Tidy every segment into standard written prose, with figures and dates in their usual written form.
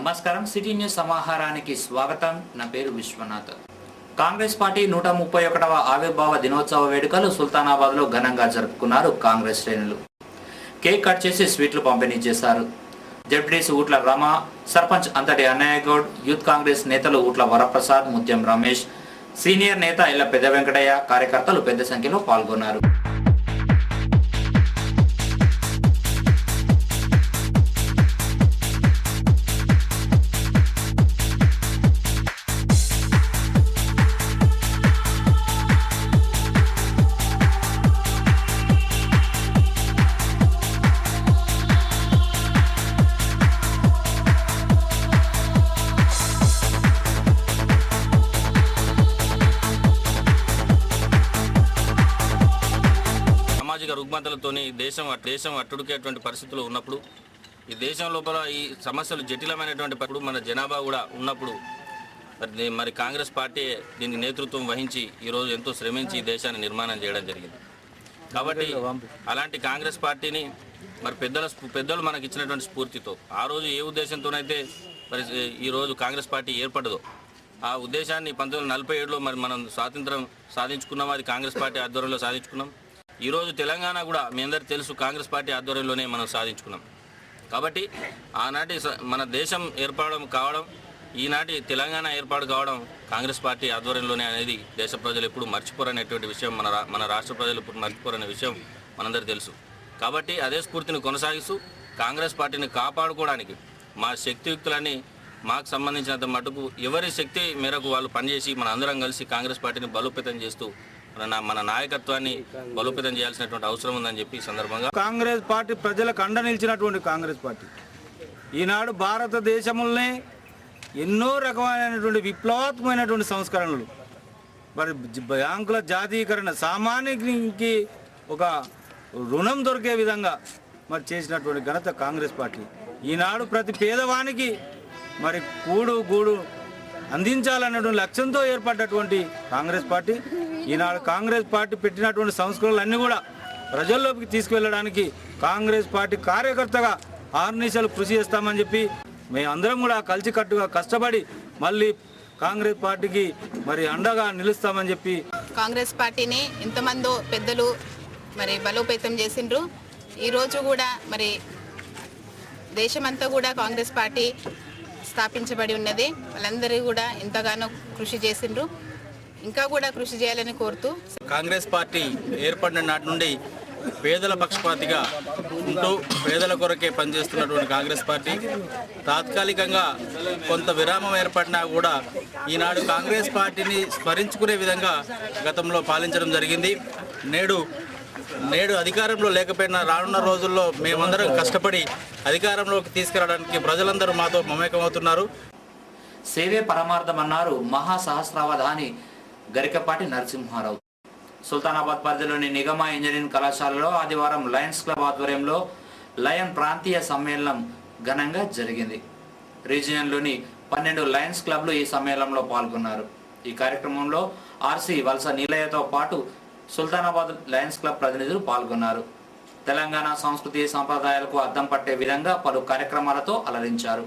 నమస్కారం. City news సమాహారానికి స్వాగతం. నా పేరు విశ్వనాథ్. కాంగ్రెస్ పార్టీ 131వ ఆవిర్భావ దినోత్సవ వేడుకలు సుల్తానాబాద్లో ఘనంగా జరుపుకున్నారు. కాంగ్రెస్ శ్రేణులు కేక్ కట్ చేసి స్వీట్లు పంపిణీ చేశారు. జడ్పీటీసీ ఊట్ల రమ, సర్పంచ్ అంతటి అన్నయ్య గౌడ్, యూత్ కాంగ్రెస్ నేతలు ఊట్ల వరప్రసాద్, ముత్యం రమేష్, సీనియర్ నేత ఇళ్ల పెద్ద వెంకటయ్య, కార్యకర్తలు పెద్ద సంఖ్యలో పాల్గొన్నారు. సామాజిక రుగ్మతలతోని దేశం అట్టుడికేటువంటి పరిస్థితులు ఉన్నప్పుడు, ఈ దేశం లోపల ఈ సమస్యలు జటిలమైనటువంటి మన జనాభా కూడా ఉన్నప్పుడు మరి కాంగ్రెస్ పార్టీ దీనికి నేతృత్వం వహించి ఈరోజు ఎంతో శ్రమించి ఈ దేశాన్ని నిర్మాణం చేయడం జరిగింది. కాబట్టి అలాంటి కాంగ్రెస్ పార్టీని మరి పెద్దలు మనకి ఇచ్చినటువంటి స్ఫూర్తితో ఆ రోజు ఏ ఉద్దేశంతోనైతే మరి ఈరోజు కాంగ్రెస్ పార్టీ ఏర్పడదో ఆ ఉద్దేశాన్ని 1947లో మరి మనం స్వాతంత్రం సాధించుకున్నాం. అది కాంగ్రెస్ పార్టీ ఆధ్వర్యంలో సాధించుకున్నాం. ఈరోజు తెలంగాణ కూడా మీ అందరికీ తెలుసు కాంగ్రెస్ పార్టీ ఆధ్వర్యంలోనే మనం సాధించుకున్నాం. కాబట్టి ఆనాటి మన దేశం కావడం, ఈనాటి తెలంగాణ ఏర్పాటు కావడం కాంగ్రెస్ పార్టీ ఆధ్వర్యంలోనే అనేది దేశ ప్రజలు ఎప్పుడు మర్చిపోరనేటువంటి విషయం, మన రాష్ట్ర ప్రజలు ఎప్పుడు మర్చిపోరనే విషయం మనందరికీ తెలుసు. కాబట్టి అదే స్ఫూర్తిని కొనసాగిస్తూ కాంగ్రెస్ పార్టీని కాపాడుకోవడానికి మా శక్తియుక్తులన్నీ మాకు సంబంధించినంత మటుకు ఎవరి శక్తి మేరకు వాళ్ళు పనిచేసి మన అందరం కలిసి కాంగ్రెస్ పార్టీని బలోపేతం చేస్తూ మన నాయకత్వాన్ని బలోపేతం చేయాల్సినటువంటి అవసరం ఉందని చెప్పి సందర్భంగా కాంగ్రెస్ పార్టీ ప్రజలకు అండ నిలిచినటువంటి కాంగ్రెస్ పార్టీ ఈనాడు భారతదేశంలోనే ఎన్నో రకమైనటువంటి విప్లవాత్మకమైనటువంటి సంస్కరణలు, మరి బ్యాంకుల జాతీయకరణ, సామాన్యునికి ఒక రుణం దొరికే విధంగా మరి చేసినటువంటి ఘనత కాంగ్రెస్ పార్టీ. ఈనాడు ప్రతి పేదవానికి మరి గూడు అందించాలన్నటువంటి లక్ష్యంతో ఏర్పడ్డటువంటి కాంగ్రెస్ పార్టీ ఈనాడు కాంగ్రెస్ పార్టీ పెట్టినటువంటి సంస్కరణలన్నీ కూడా ప్రజల్లోకి తీసుకువెళ్ళడానికి కాంగ్రెస్ పార్టీ కార్యకర్తగా ఆర్నిశలు కృషి చేస్తామని చెప్పి మేమందరం కూడా కలిసికట్టుగా కష్టపడి మళ్ళీ కాంగ్రెస్ పార్టీకి మరి అండగా నిలుస్తామని చెప్పి కాంగ్రెస్ పార్టీని ఎంతమందో పెద్దలు మరి బలోపేతం చేసిండ్రు. ఈరోజు కూడా మరి దేశమంతా కూడా కాంగ్రెస్ పార్టీ స్థాపించబడి ఉన్నది. వాళ్ళందరూ కూడా ఎంతగానో కృషి చేసిండ్రు, ఇంకా కూడా కృషి చేయాలని కోరుతూ కాంగ్రెస్ పార్టీ ఏర్పడిన నాటి నుండి పేదల పక్షపాతిగా ఉంటూ పేదల కొరకే పనిచేస్తున్నటువంటి కాంగ్రెస్ పార్టీ తాత్కాలికంగా కొంత విరామం ఏర్పడినా కూడా ఈనాడు కాంగ్రెస్ పార్టీని స్మరించుకునే విధంగా గతంలో పాలించడం జరిగింది. నేడు అధికారంలో లేకపోయినా రానున్న రోజుల్లో మేమందరం కష్టపడి అధికారంలోకి తీసుకురావడానికి ప్రజలందరూ మాతో మమేకమవుతున్నారు. సేవే పరమార్థమన్నారు మహాసహస్రావధాని గరికపాటి నరసింహారావు. సుల్తానాబాద్ పరిధిలోని నిగమ ఇంజనీరింగ్ కళాశాలలో ఆదివారం లయన్స్ క్లబ్ ఆధ్వర్యంలో లయన్ ప్రాంతీయ సమ్మేళనం ఘనంగా జరిగింది. రీజియన్లోని 12 లయన్స్ క్లబ్లు ఈ సమ్మేళనంలో పాల్గొన్నారు. ఈ కార్యక్రమంలో ఆర్సీ వలస నీలయ్యతో పాటు సుల్తానాబాద్ లయన్స్ క్లబ్ ప్రతినిధులు పాల్గొన్నారు. తెలంగాణ సంస్కృతి సంప్రదాయాలకు అద్దం పట్టే విధంగా పలు కార్యక్రమాలతో అలరించారు.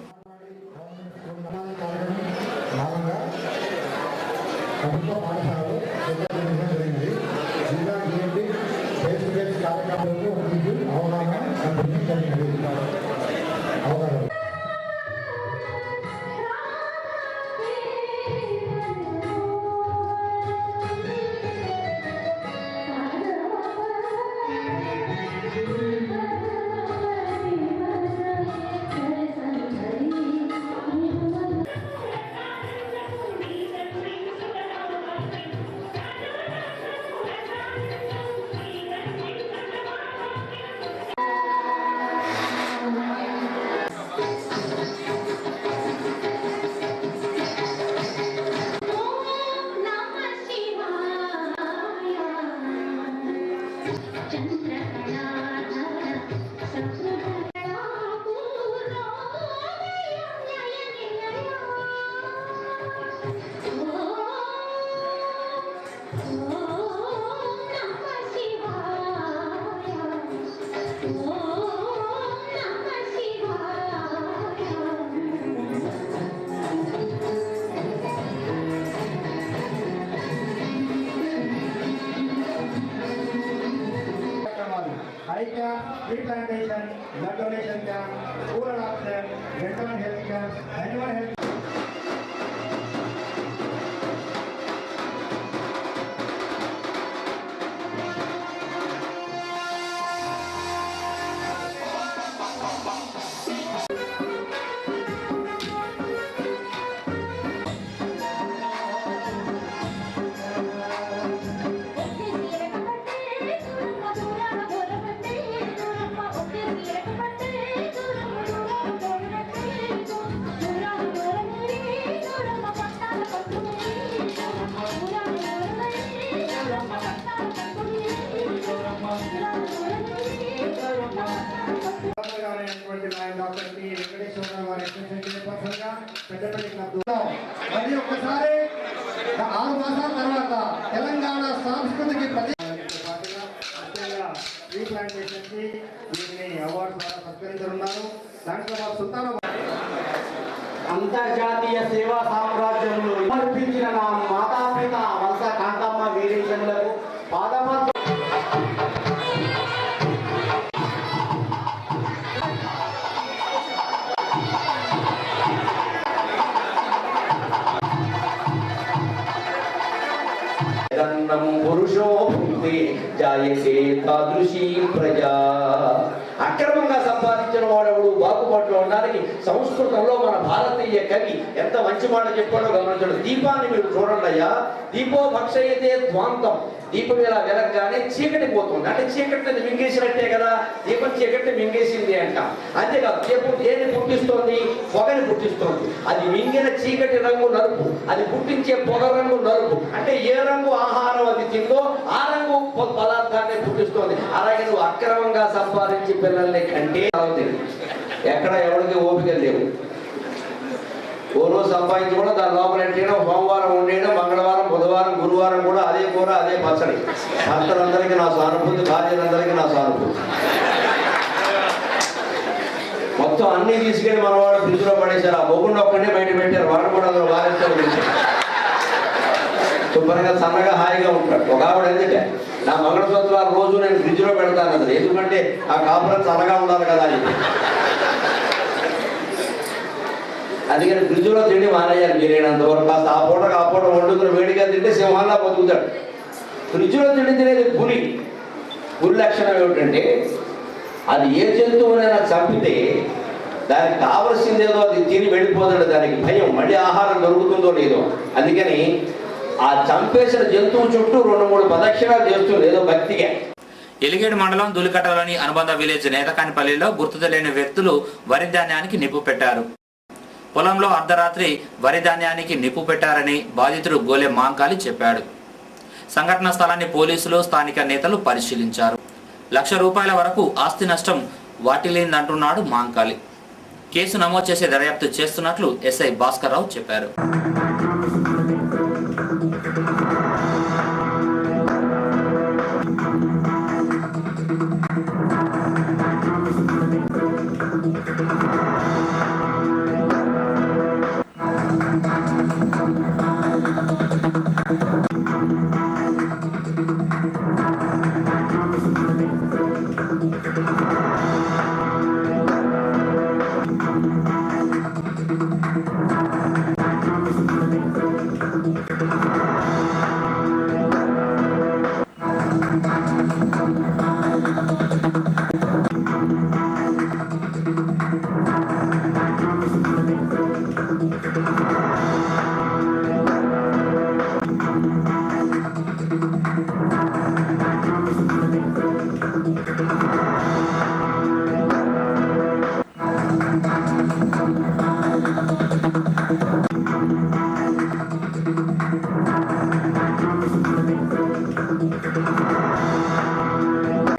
tree plantation, blood donation camp, rural option, dental health camp, animal health. మరి ఒక్కసారి 6 మాసాల తర్వాత తెలంగాణ సాంస్కృతిక ట్రీ ప్లాంటేషన్ కి దీన్ని అవార్డు ద్వారా సత్కరించనున్నారు. దాంట్లో సుల్తాన్ అంతర్జాతీయ సేవా సామ్రాజ్యంలో సమర్పించిన నా మాతాపిత వలస కాంతమ్మ వీరేశములకు పాదపద్మ పురుషో భుక్తి జాయతే తాదృశీ ప్రజా. అక్రమంగా సంపాదించిన వాడెవడు బాగుబాటులో ఉండడానికి సంస్కృతంలో మన భారతీయ కవి ఎంత మంచి మాట చెప్పాడో గమనించండి. దీపాన్ని మీరు చూడండి అయ్యా, దీపో భక్షయతే ధ్వాంతం. దీపం ఇలా వెలగగానే చీకటి పోతుంది, అంటే చీకటిని మింగేసినట్టే కదా, దీపం చీకటిని మింగేసింది అంట. అంతేకాదు దీపం దేన్ని పుట్టిస్తోంది? పొగని పుట్టిస్తోంది. అది మింగిన చీకటి రంగు నలుపు, అది పుట్టించే పొగ రంగు నలుపు. అంటే ఏ రంగు ఆహారం అది తిందో ఆ రంగు పదార్థాన్ని పుట్టిస్తోంది. అలాగే నువ్వు అక్రమంగా సంపాదించి పిల్లల్ని కంటే ఎక్కడ ఎవరికి ఓపిక లేవు. ఓ రోజు సంపాదించి కూడా దాని లోపల ఏంటైనా సోమవారం ఉండేయడం, మంగళవారం, బుధవారం, గురువారం కూడా అదే కూర అదే పచ్చడి. భర్తలందరికీ నా సానుభూతి, భార్యలందరికీ నా సానుభూతి. మొత్తం అన్ని తీసుకెళ్ళి మనవాడు ఫ్రిడ్జ్లో పడేశారు. ఆ బొగ్గుండి ఒక్కడే బయట పెట్టారు, వాడు కూడా అందులో వారేస్తారు. శుభ్రంగా సన్నగా హాయిగా ఉంటాడు. ఒక ఆవిడ ఎందుకంటే నా మంగళసూత్రాలు రోజు నేను ఫ్రిడ్జ్లో పెడతాను అన్నది. ఎందుకంటే ఆ కాపురం చల్లగా ఉండాలి కదా అని. అందుకని ఫ్రిడ్జ్లో తిండి మానేయాలి మీరేనంత వరకు. కాస్త ఆ పూట వండుకుని వేడిగా తింటే సింహాల్లో బతుకుతాడు. ఫ్రిడ్జ్లో తిండి తినేది పులి. పులి లక్షణం ఏమిటంటే అది ఏ జంతువునైనా చంపితే దానికి కావలసిందేదో అది తిని వెళ్ళిపోతాడు. దానికి భయం మళ్ళీ ఆహారం దొరుకుతుందో లేదో. అందుకని ఆ చంపేసిన జంతువు చుట్టూ 2-3 ప్రదక్షిణాలు చేస్తుంది ఏదో భక్తిగా. ఎలిగేడు మండలం దులికట్టలోని అనుబంధ విలేజ్ నేతకానిపల్లిలో గుర్తు తెలియని వ్యక్తులు వరి ధాన్యానికి నిప్పు పెట్టారు. పొలంలో అర్ధరాత్రి వరి ధాన్యానికి నిప్పు పెట్టారని బాధితుడు గోలె మాంకాలి చెప్పాడు. సంఘటన స్థలాన్ని పోలీసులు, స్థానిక నేతలు పరిశీలించారు. ₹1,00,000 వరకు ఆస్తి నష్టం వాటిల్లిందంటున్నాడు మాంకాలి. కేసు నమోదు చేసే దర్యాప్తు చేస్తున్నట్లు ఎస్ఐ భాస్కర్ రావు చెప్పారు.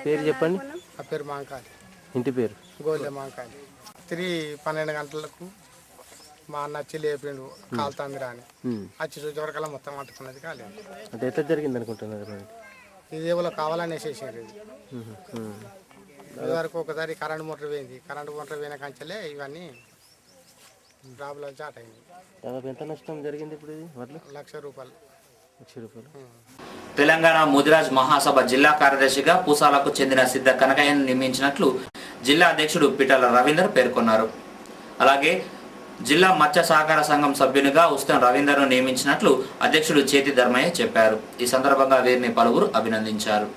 పేరు చెప్పండి. ఆ పేరు మాంకాలి. ఇంటి పేరు గోలె మాంకాలి. 12 గంటలకు మా అన్న వచ్చి లేపిండు కాలుతాందిరా అని. వచ్చి చూసేవరకల్లా మొత్తం అంటుకున్నది కాలేదు. అంటే ఎట్లా జరిగింది అనుకుంటున్నారు? ఇది ఏవో కావాలని వేసేసారు. ఇది వరకు ఒకసారి కరెంట్ మోటార్ పోయింది. కరెంట్ మోటార్ పోయిన కంచెలే ఇవన్నీ ప్రాబ్లం స్టార్ట్ అయింది. దాదాపు ఎంత నష్టం జరిగింది ఇప్పుడు? ఇది వడ్లు ₹1,00,000. రూపాయలు. తెలంగాణ ముదిరాజ్ మహాసభ జిల్లా కార్యదర్శిగా పూసాలకు చెందిన సిద్ధ కనకయ్యను నియమించినట్లు జిల్లా అధ్యక్షుడు పిటల రవీందర్ పేర్కొన్నారు. అలాగే జిల్లా మత్స్య సహకార సంఘం సభ్యునిగా ఉస్మాన్ రవీందర్ను నియమించినట్లు అధ్యక్షుడు చేతి ధర్మయ్య చెప్పారు. ఈ సందర్భంగా వీరిని పలువురు అభినందించారు.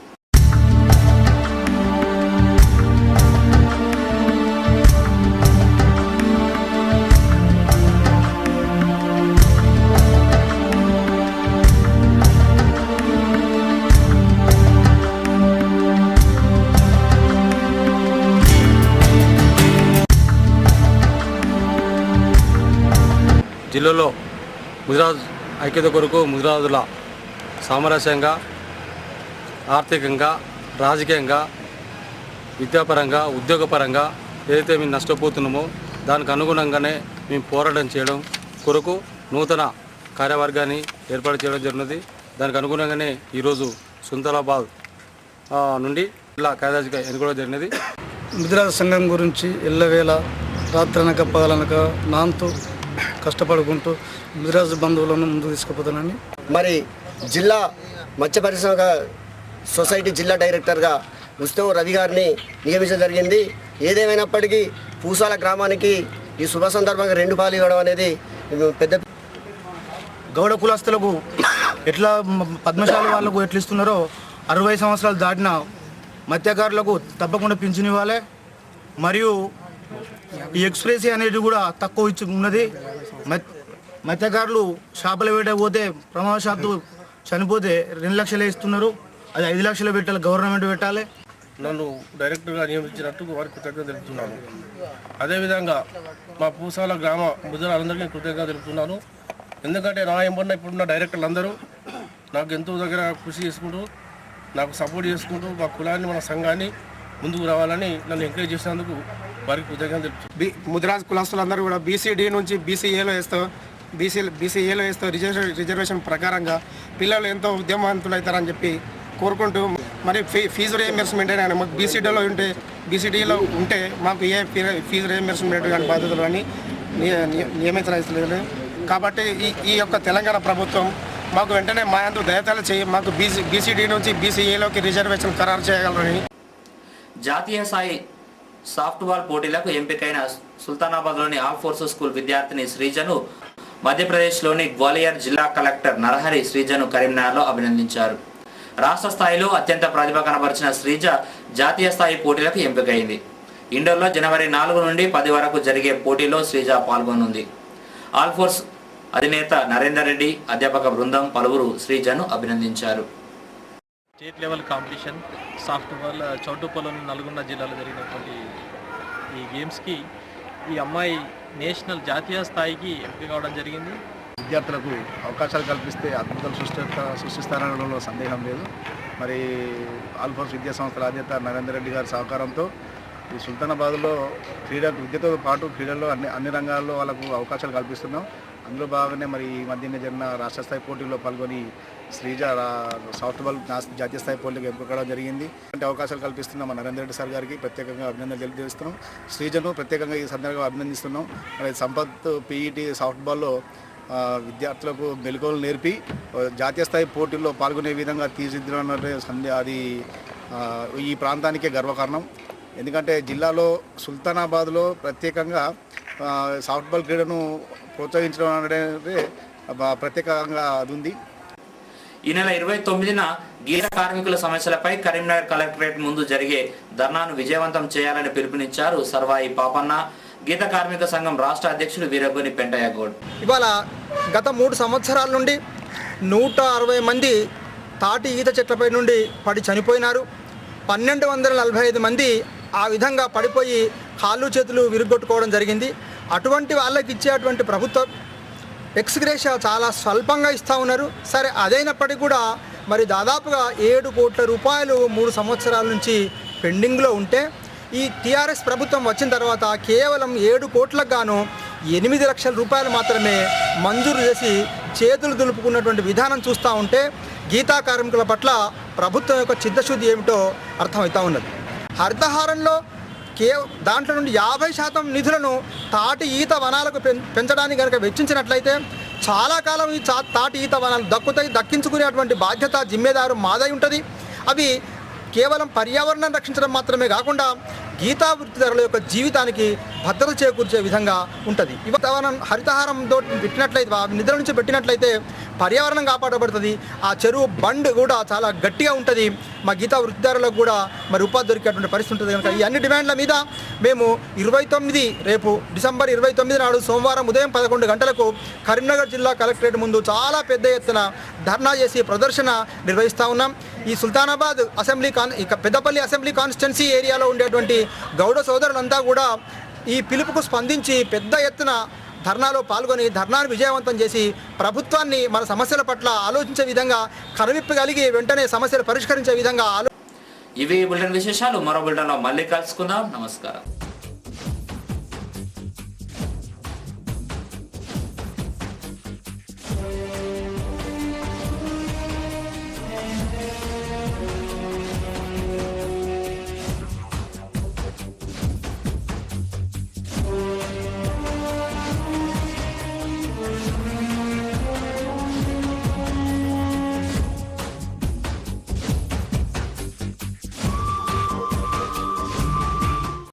జిల్లాలో ముదిరాజ్ ఐక్యత కొరకు ముదిరాజుల సామరస్యంగా, ఆర్థికంగా, రాజకీయంగా, విద్యాపరంగా, ఉద్యోగపరంగా ఏదైతే మేము నష్టపోతున్నామో దానికి అనుగుణంగానే మేము పోరాటం చేయడం కొరకు నూతన కార్యవర్గాన్ని ఏర్పాటు చేయడం జరిగినది. దానికి అనుగుణంగానే ఈరోజు సుల్తానాబాద్ నుండి జిల్లా కార్యదర్శిగా ఎన్నుకోవడం జరిగినది. ముదిరాజ్ సంఘం గురించి ఎల్లవేళ రాత్రనక పగలనక నాంతో కష్టపడుకుంటూ ముదిరాజు బంధువులను ముందుకు తీసుకుపోతానని మరి జిల్లా మత్స్య పరిశ్రమ సొసైటీ జిల్లా డైరెక్టర్గా ఉస్మాన్ రవి గారిని నియమించడం జరిగింది. ఏదేమైనప్పటికీ పూసాల గ్రామానికి ఈ శుభ సందర్భంగా 2 పాలు ఇవ్వడం అనేది పెద్ద గౌడ కులస్తులకు ఎట్లా పద్మశాలి వాళ్ళకు ఎట్లా ఇస్తున్నారో 60 సంవత్సరాలు దాటిన మత్స్యకారులకు తప్పకుండా పింఛన్ ఇవ్వాలి. మరియు ఈ ఎక్స్ప్రెస్ అనేది కూడా తక్కువ ఇచ్చి ఉన్నది. మత్స్యకారులు చేపల వేట పోతే ప్రమాదశాత్తు చనిపోతే 2 లక్షలే ఇస్తున్నారు. అది 5 లక్షలు పెట్టాలి, గవర్నమెంట్ పెట్టాలి. నన్ను డైరెక్టర్గా నియమించినట్టు వారికి కృతజ్ఞత తెలుపుతున్నాను. అదేవిధంగా మా పూసాల గ్రామ ముదిరాలందరికీ కృతజ్ఞత తెలుపుతున్నాను. ఎందుకంటే నా ఎంబడిన ఇప్పుడున్న డైరెక్టర్లు అందరూ నాకు ఎంతో దగ్గర కృషి చేసుకుంటూ నాకు సపోర్ట్ చేసుకుంటూ మా కులాన్ని మన సంఘాన్ని ముందుకు రావాలని నన్ను ఎంకరేజ్ చేసినందుకు వారికి కృతజ్ఞత తెలుపుతున్నాను. ముదిరాజ్ కులస్తులందరూ కూడా బీసీడీ నుంచి బీసీఏలో వేస్తూ రిజర్వేషన్ ప్రకారంగా పిల్లలు ఎంతో ఉద్యమవంతులు అవుతారని చెప్పి కోరుకుంటూ మరి ఫీజు రియంబర్స్మెంట్ అయినా మాకు బీసీడీలో ఉంటే మాకు ఏ ఫీజు రియంబర్స్మెంట్ కానీ బాధ్యతలు కానీ నియమించలేదు. కాబట్టి ఈ యొక్క తెలంగాణ ప్రభుత్వం మాకు వెంటనే మా అందు దయతలు చేయి మాకు బీసీడీ నుంచి బీసీఏలోకి రిజర్వేషన్ ఖరారు చేయగలరని. జాతీయ స్థాయి సాఫ్ట్బాల్ పోటీలకు ఎంపికైన సుల్తానాబాద్లోని ఆల్ ఫోర్సెస్ స్కూల్ విద్యార్థిని శ్రీజను మధ్యప్రదేశ్లోని గ్వాలియర్ జిల్లా కలెక్టర్ నరహరి శ్రీజను కరీంనగర్లో అభినందించారు. రాష్ట్ర స్థాయిలో అత్యంత ప్రతిభ కనబరిచిన శ్రీజ జాతీయ స్థాయి పోటీలకు ఎంపికైంది. ఇండోర్లో జనవరి 4 నుండి 10 వరకు జరిగే పోటీలో శ్రీజ పాల్గొనుంది. ఆల్ ఫోర్స్ అధినేత నరేందర్ రెడ్డి, అధ్యాపక బృందం పలువురు శ్రీజను అభినందించారు. స్టేట్ లెవెల్ కాంపిటీషన్ సాఫ్ట్బాల్ చౌటుప్పలోని నల్గొండ జిల్లాలో జరిగినటువంటి ఈ గేమ్స్కి ఈ అమ్మాయి నేషనల్ జాతీయ స్థాయికి ఎంపిక కావడం జరిగింది. విద్యార్థులకు అవకాశాలు కల్పిస్తే అద్భుతాలు సృష్టిస్తారనడంలో సందేహం లేదు. మరి ఆల్ ఫోర్స్ విద్యా సంస్థల అధినేత నరేందర్ రెడ్డి గారి సహకారంతో ఈ సుల్తానాబాద్లో విద్యతో పాటు క్రీడల్లో అన్ని రంగాల్లో వాళ్ళకు అవకాశాలు కల్పిస్తున్నాం. అందులో భాగంగానే మరి ఈ మధ్యనే జరిగిన రాష్ట్ర స్థాయి పోటీల్లో పాల్గొని శ్రీజ సాఫ్ట్బాల్ జాతీయ స్థాయి పోటీలకు ఎంపికడం జరిగింది. అంటే అవకాశాలు కల్పిస్తున్నాం మన నరేందర్ రెడ్డి సార్ గారికి ప్రత్యేకంగా అభినందనలు తెలియజేస్తున్నాం. శ్రీజను ప్రత్యేకంగా ఈ సందర్భంగా అభినందిస్తున్నాం. మరి సంపత్ పీఈటీ సాఫ్ట్బాల్లో విద్యార్థులకు మెలకువలు నేర్పి జాతీయ స్థాయి పోటీల్లో పాల్గొనే విధంగా తీర్చిదిద్దడం అది ఈ ప్రాంతానికే గర్వకారణం. ఎందుకంటే జిల్లాలో సుల్తానాబాద్లో ప్రత్యేకంగా సాఫ్ట్బాల్ క్రీడను ప్రోత్సహించడం అనేది ప్రత్యేకంగా అది ఉంది. ఈ నెల 29న గీత కార్మికుల సమస్యలపై కరీంనగర్ కలెక్టరేట్ ముందు జరిగే ధర్నాను విజయవంతం చేయాలని పిలుపునిచ్చారు సర్వాయి పాపన్న, గీత కార్మిక సంఘం రాష్ట్ర అధ్యక్షుడు వీరగోని పెంటయ్య గౌడ్. ఇవాళ గత 3 సంవత్సరాల నుండి 160 మంది తాటి ఈత చెట్లపై నుండి పడి చనిపోయినారు. 1245 మంది ఆ విధంగా పడిపోయి కాళ్ళు చేతులు విరుగొట్టుకోవడం జరిగింది. అటువంటి వాళ్ళకి ఇచ్చేటువంటి ప్రభుత్వ ఎక్స్గ్రేషియా చాలా స్వల్పంగా ఇస్తూ ఉన్నారు. సరే, అదైనప్పటికీ కూడా మరి దాదాపుగా 7 కోట్ల రూపాయలు 3 సంవత్సరాల నుంచి పెండింగ్లో ఉంటే ఈ టీఆర్ఎస్ ప్రభుత్వం వచ్చిన తర్వాత కేవలం 7 కోట్లకు గాను 8 లక్షల రూపాయలు మాత్రమే మంజూరు చేసి చేతులు దులుపుకున్నటువంటి విధానం చూస్తూ ఉంటే గీతా కార్మికుల పట్ల ప్రభుత్వం యొక్క చిత్తశుద్ధి ఏమిటో అర్థమవుతూ ఉన్నది. హరితహారంలో దాంట్లో నుండి 50% నిధులను తాటి ఈత వనాలకు పెంచడానికి కనుక వెచ్చించినట్లయితే చాలా కాలం ఈ తాటి ఈత వనాలు దక్కించుకునేటువంటి బాధ్యత జిమ్మేదారు మాదై ఉంటుంది. అవి కేవలం పర్యావరణాన్ని రక్షించడం మాత్రమే కాకుండా గీతా వృత్తిదారుల యొక్క జీవితానికి భద్రత చేకూర్చే విధంగా ఉంటుంది. వాతావరణం హరితహారంతో పెట్టినట్లయితే నిద్ర నుంచి పెట్టినట్లయితే పర్యావరణం కాపాడబడుతుంది. ఆ చెరువు బండ్ కూడా చాలా గట్టిగా ఉంటుంది. మా గీతా వృత్తిదారులకు కూడా మరి ఉపాధి దొరికేటువంటి పరిస్థితి ఉంటుంది. కనుక ఈ అన్ని డిమాండ్ల మీద మేము 29 రేపు డిసెంబర్ 29 నాడు సోమవారం ఉదయం 11 గంటలకు కరీంనగర్ జిల్లా కలెక్టరేట్ ముందు చాలా పెద్ద ఎత్తున ధర్నా చేసి ప్రదర్శన నిర్వహిస్తూ ఉన్నాం. ఈ Sultanabad assembly Peddapalli assembly constituency ఏరియాలో ఉండేటువంటి గౌడ సోదరులంతా కూడా ఈ పిలుపుకు స్పందించి పెద్ద ఎత్తున ధర్నాలో పాల్గొని ధర్నాను విజయవంతం చేసి ప్రభుత్వాన్ని మన సమస్యల పట్ల ఆలోచించే విధంగా కనువిప్పు కలిగి వెంటనే సమస్యలు పరిష్కరించే విధంగా ఇవి బులెటిన్ విశేషాలు. మరో బులెటిన్లో మళ్ళీ కలుసుకుందాం. నమస్కారం.